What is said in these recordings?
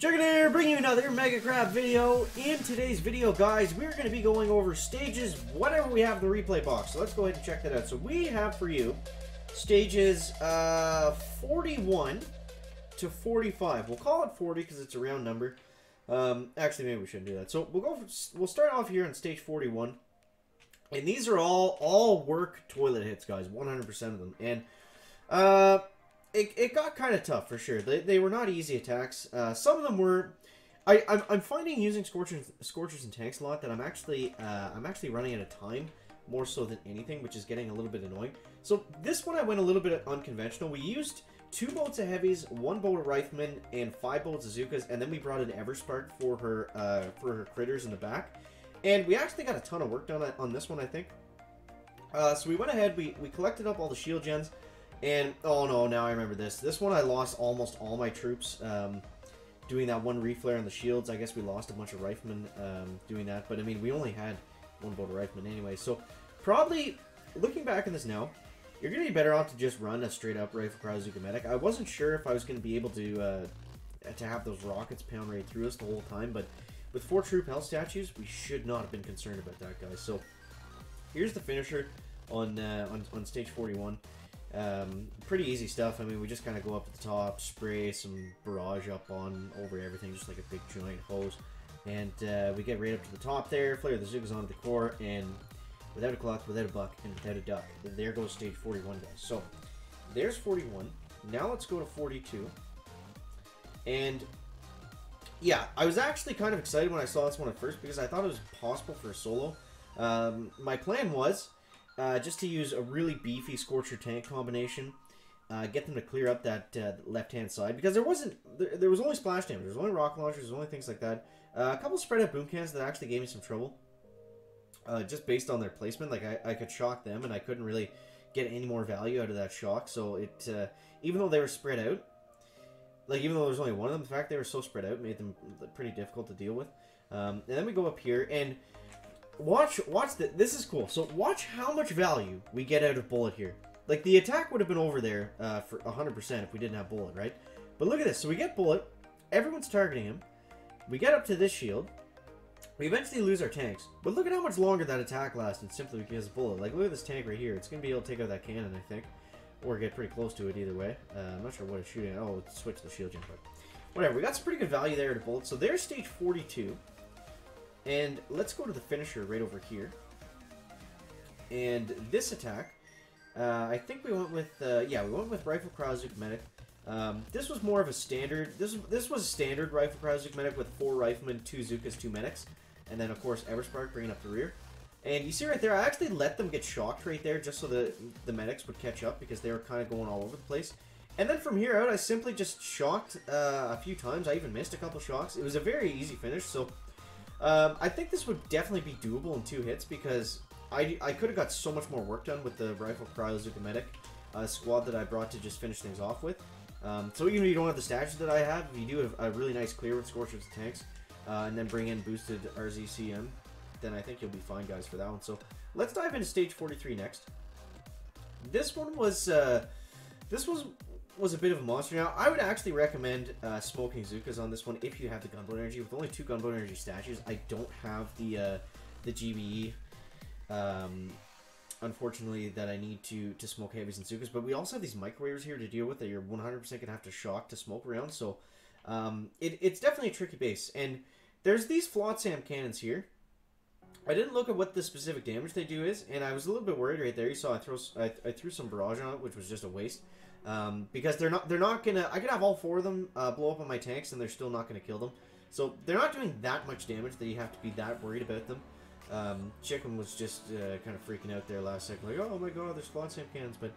Chicken here, bringing you another Mega Crab video. In today's video, guys, we're going to be going over stages, whatever we have in the replay box. So let's go ahead and check that out. So we have for you stages 41 to 45. We'll call it 40 because it's a round number. Actually, maybe we shouldn't do that. So we'll start off here on stage 41. And these are all work toilet hits, guys. 100% of them. And it got kind of tough for sure. They were not easy attacks. Some of them were. I'm finding using scorchers and tanks a lot that I'm actually running out of time more so than anything, which is getting a little bit annoying. So this one I went a little bit unconventional. We used 2 boats of heavies, 1 boat of riflemen, and 5 boats of Zookas, and then we brought in Everspark for her critters in the back. And we actually got a ton of work done on this one, I think. So we went ahead, we collected up all the shield gens, and oh no, now I remember this. This one I lost almost all my troops doing that one reflare on the shields. I guess we lost a bunch of riflemen doing that, but I mean, we only had 1 boat of riflemen anyway. So probably, looking back on this now, you're going to be better off to just run a straight up Rifle Krauzuka medic. I wasn't sure if I was going to be able to have those rockets pound right through us the whole time, but with 4 troop health statues, we should not have been concerned about that, guys. So here's the finisher on stage 41. Pretty easy stuff. I mean, we just kind of go up to the top, spray some barrage up over everything, just like a big giant hose, and we get right up to the top there, flare the Zookas onto the core, and without a clock, without a buck, and without a duck, there goes stage 41, guys. So there's 41. Now let's go to 42. And yeah, I was actually kind of excited when I saw this one at first because I thought it was possible for a solo. My plan was just to use a really beefy Scorcher tank combination, get them to clear up that left-hand side, because there was only splash damage, there was only rocket launchers, there was only things like that. A couple spread out boom cans that actually gave me some trouble, just based on their placement. Like I could shock them, and I couldn't really get any more value out of that shock. So it, even though they were spread out, like even though there was only one of them, the fact they were so spread out made them pretty difficult to deal with. And then we go up here and watch this is cool. So watch how much value we get out of Bullet here. Like the attack would have been over there for 100% if we didn't have Bullet, right? But look at this. So we get Bullet, everyone's targeting him. We get up to this shield. We eventually lose our tanks, but look at how much longer that attack lasted simply because of Bullet. Like look at this tank right here. It's gonna be able to take out that cannon, I think, or get pretty close to it either way. I'm not sure what it's shooting. Oh, it switched the shield gen, but whatever. We got some pretty good value there to Bullet. So there's stage 42. And let's go to the finisher right over here. And this attack, I think we went with, yeah, we went with Rifle Krauzuka medic. This was more of a standard, this was a standard Rifle Krauzuka medic with 4 riflemen, 2 Zookas, 2 medics. And then, of course, Everspark bringing up the rear. And you see right there, I actually let them get shocked right there just so the medics would catch up because they were kind of going all over the place. And then from here out, I simply just shocked a few times. I even missed a couple shocks. It was a very easy finish, so I think this would definitely be doable in 2 hits because I could have got so much more work done with the Rifle Krauzuka medic squad that I brought to just finish things off with. So even if you don't have the statues that I have, if you do have a really nice clear with Scorchers and tanks, and then bring in boosted RZCM, then I think you'll be fine, guys, for that one. So let's dive into stage 43 next. This one was a bit of a monster. Now I would actually recommend smoking Zookas on this one if you have the gunboat energy. With only 2 gunboat energy statues, I don't have the GBE, unfortunately, that I need to smoke heavies and Zookas. But we also have these microwaves here to deal with that you're 100% gonna have to shock to smoke around. So it's definitely a tricky base. And there's these Flotsam cannons here. I didn't look at what the specific damage they do is, and I was a little bit worried right there. You saw I threw some barrage on it, which was just a waste. Because they're not gonna. I could have all 4 of them blow up on my tanks, and they're still not gonna kill them. So they're not doing that much damage that you have to be that worried about them. Chicken was just kind of freaking out there last second, like, oh my god, there's Flotsam cannons. But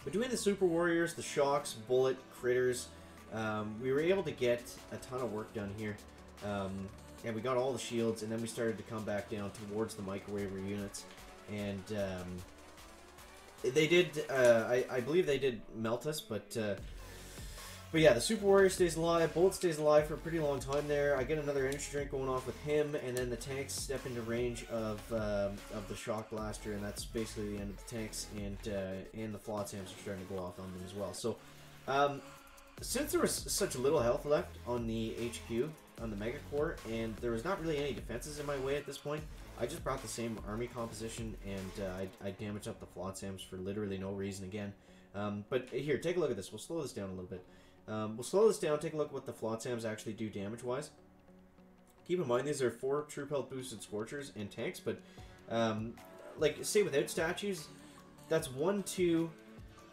between the Super Warriors, the shocks, Bullet, critters, we were able to get a ton of work done here. And we got all the shields, and then we started to come back down towards the microwave units, and they did, I believe they did melt us, but yeah, the Super Warrior stays alive, Bullet stays alive for a pretty long time there. I get another energy drink going off with him, and then the tanks step into range of the Shock Blaster, and that's basically the end of the tanks, and the Flotsams are starting to go off on them as well. So, since there was such little health left on the HQ, on the Mega Core, and there was not really any defenses in my way at this point, I just brought the same army composition, and I damaged up the Flotsams for literally no reason again. But here, take a look at this. We'll slow this down a little bit. We'll slow this down, take a look at what the Flotsams actually do damage-wise. Keep in mind, these are 4 troop health boosted Scorchers and tanks, but, like, say without statues, that's 1, 2,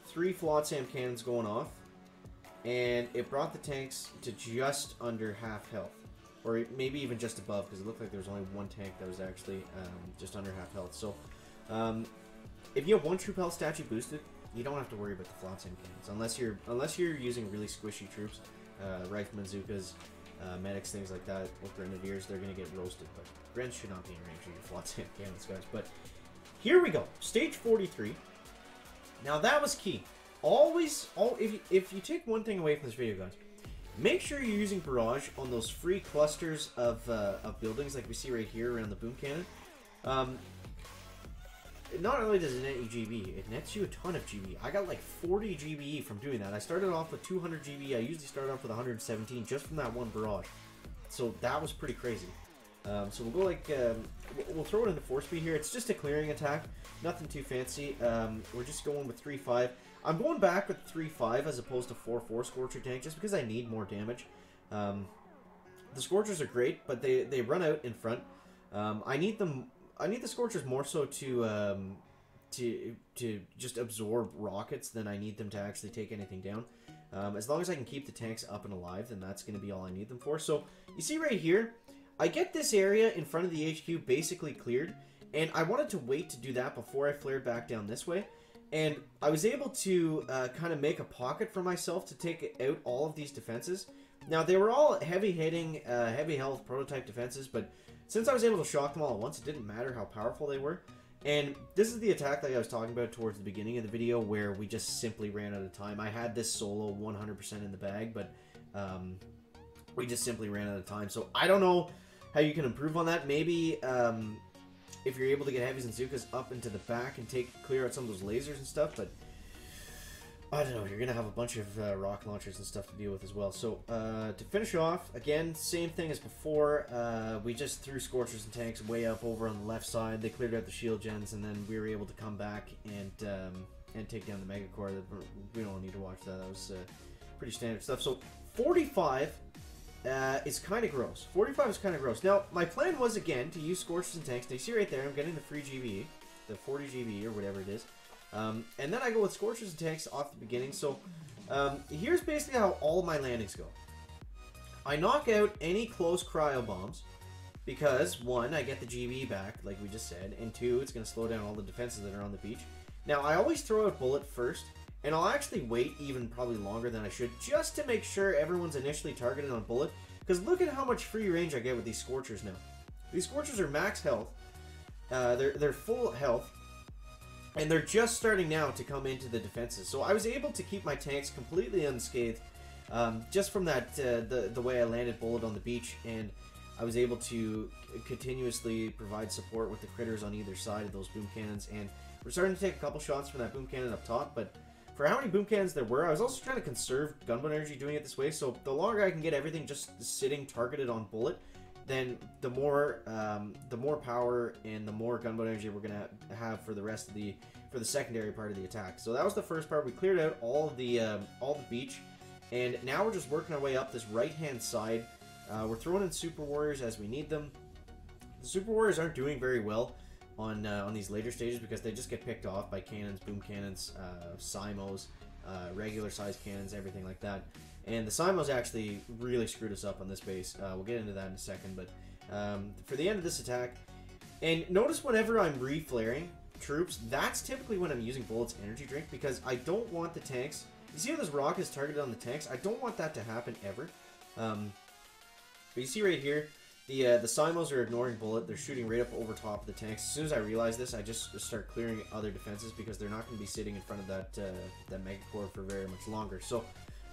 3 Flotsam cannons going off, and it brought the tanks to just under half health. Or maybe even just above, because it looked like there was only 1 tank that was actually just under half health. So, if you have 1 troop health statue boosted, you don't have to worry about the Flotsam cannons, unless you're using really squishy troops, riflemen, Zukas, medics, things like that. With grenadiers, they're gonna get roasted. But Grens should not be in range of your Flotsam cannons, guys. But here we go, stage 43. Now that was key. If you take one thing away from this video, guys, make sure you're using barrage on those free clusters of buildings like we see right here around the boom cannon. Not only does it net you GB, it nets you a ton of GB. I got like 40 GBE from doing that. I started off with 200 GB. I usually start off with 117 just from that one barrage. So that was pretty crazy. So we'll go like, we'll throw it into 4-speed here. It's just a clearing attack. Nothing too fancy. We're just going with 3-5. I'm going back with 3-5 as opposed to 4-4 Scorcher tank just because I need more damage. The Scorchers are great, but they run out in front. I need the Scorchers more so to just absorb rockets than I need them to actually take anything down. As long as I can keep the tanks up and alive, then that's going to be all I need them for. So you see right here, I get this area in front of the HQ basically cleared, and I wanted to wait to do that before I flared back down this way. And I was able to kind of make a pocket for myself to take out all of these defenses. Now, they were all heavy-hitting, heavy-health prototype defenses, but since I was able to shock them all at once, it didn't matter how powerful they were. And this is the attack that I was talking about towards the beginning of the video, where we just simply ran out of time. I had this solo 100% in the bag, but we just simply ran out of time. So I don't know how you can improve on that. Maybe if you're able to get heavies and Zukas up into the back and clear out some of those lasers and stuff, but I don't know, you're going to have a bunch of rocket launchers and stuff to deal with as well. So, to finish off, again, same thing as before. We just threw Scorchers and tanks way up over on the left side. They cleared out the shield gens, and then we were able to come back and take down the Mega Core. We don't need to watch that. That was pretty standard stuff. So, 45 is kind of gross. 45 is kind of gross. Now, my plan was, again, to use Scorchers and tanks. Now, you see right there, I'm getting the free GBE, the 40 GBE or whatever it is. And then I go with Scorchers and tanks off the beginning. So here's basically how all my landings go. I knock out any close cryo bombs because, 1, I get the GB back, like we just said, and 2, it's going to slow down all the defenses that are on the beach. Now, I always throw out bullet first, and I'll actually wait even probably longer than I should just to make sure everyone's initially targeted on bullet, because look at how much free range I get with these Scorchers now. These Scorchers are max health. They're full health. And they're just starting now to come into the defenses. So I was able to keep my tanks completely unscathed just from that the way I landed bullet on the beach. And I was able to continuously provide support with the critters on either side of those boom cannons. And we're starting to take a couple shots from that boom cannon up top. But for how many boom cannons there were, I was also trying to conserve gunboat energy doing it this way. So the longer I can get everything just sitting targeted on bullet, then the more power and the more gunboat energy we're gonna have for the rest of the secondary part of the attack. So that was the first part. We cleared out all the beach, and now we're just working our way up this right-hand side. We're throwing in Super Warriors as we need them. The Super Warriors aren't doing very well on these later stages because they just get picked off by cannons, boom cannons, Simos, regular sized cannons, everything like that. And the Simos actually really screwed us up on this base. We'll get into that in a second, but for the end of this attack, and notice whenever I'm reflaring troops, that's typically when I'm using Bullet's energy drink, because I don't want the tanks. You see how this rock is targeted on the tanks? I don't want that to happen ever. But you see right here, the Simos are ignoring Bullet. They're shooting right up over top of the tanks. As soon as I realize this, I just start clearing other defenses because they're not going to be sitting in front of that Mega Core for very much longer. So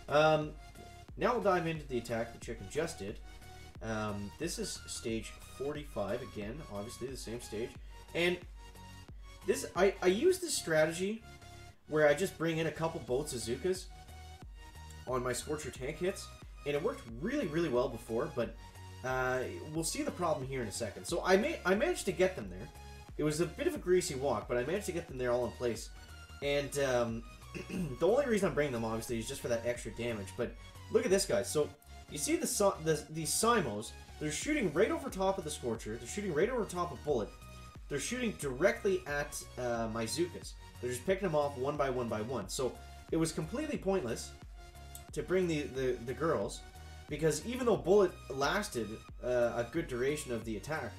now we'll dive into the attack the chicken just did. This is stage 45 again, obviously the same stage. And this I use this strategy where I just bring in a couple boats of Zukas on my Scorcher tank hits, and it worked really, really well before, but we'll see the problem here in a second. So I managed to get them there. It was a bit of a greasy walk, but I managed to get them there all in place. And the only reason I'm bringing them, obviously, is just for that extra damage. But look at this, guys. So you see these Simos, they're shooting right over top of the Scorcher. They're shooting right over top of Bullet. They're shooting directly at my Zookas. They're just picking them off one by one by one. So it was completely pointless to bring the girls, because even though Bullet lasted a good duration of the attack,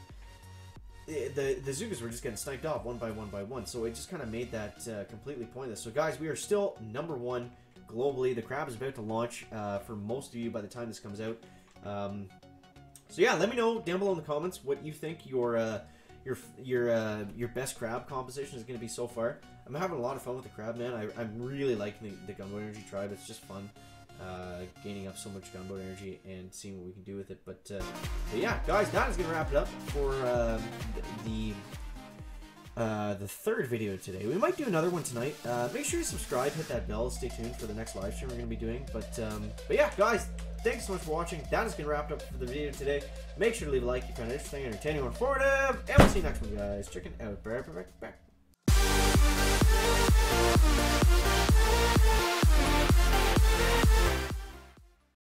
the Zookas were just getting sniped off one by one by one. So it just kind of made that completely pointless. So guys, we are still #1 globally. The crab is about to launch for most of you by the time this comes out. So yeah, let me know down below in the comments what you think your best crab composition is going to be so far. I'm having a lot of fun with the crab, man. I'm really liking the Gunboat Energy tribe. It's just fun gaining up so much Gunboat Energy and seeing what we can do with it. But yeah, guys, that is going to wrap it up for the third video today. We might do another one tonight. Make sure you subscribe, hit that bell, stay tuned for the next live stream we're going to be doing. But yeah, guys, thanks so much for watching. That is going to wrap it up for the video today. Make sure to leave a like if you found it interesting, entertaining, or informative. And we'll see you next one, guys. Check it out. Bye.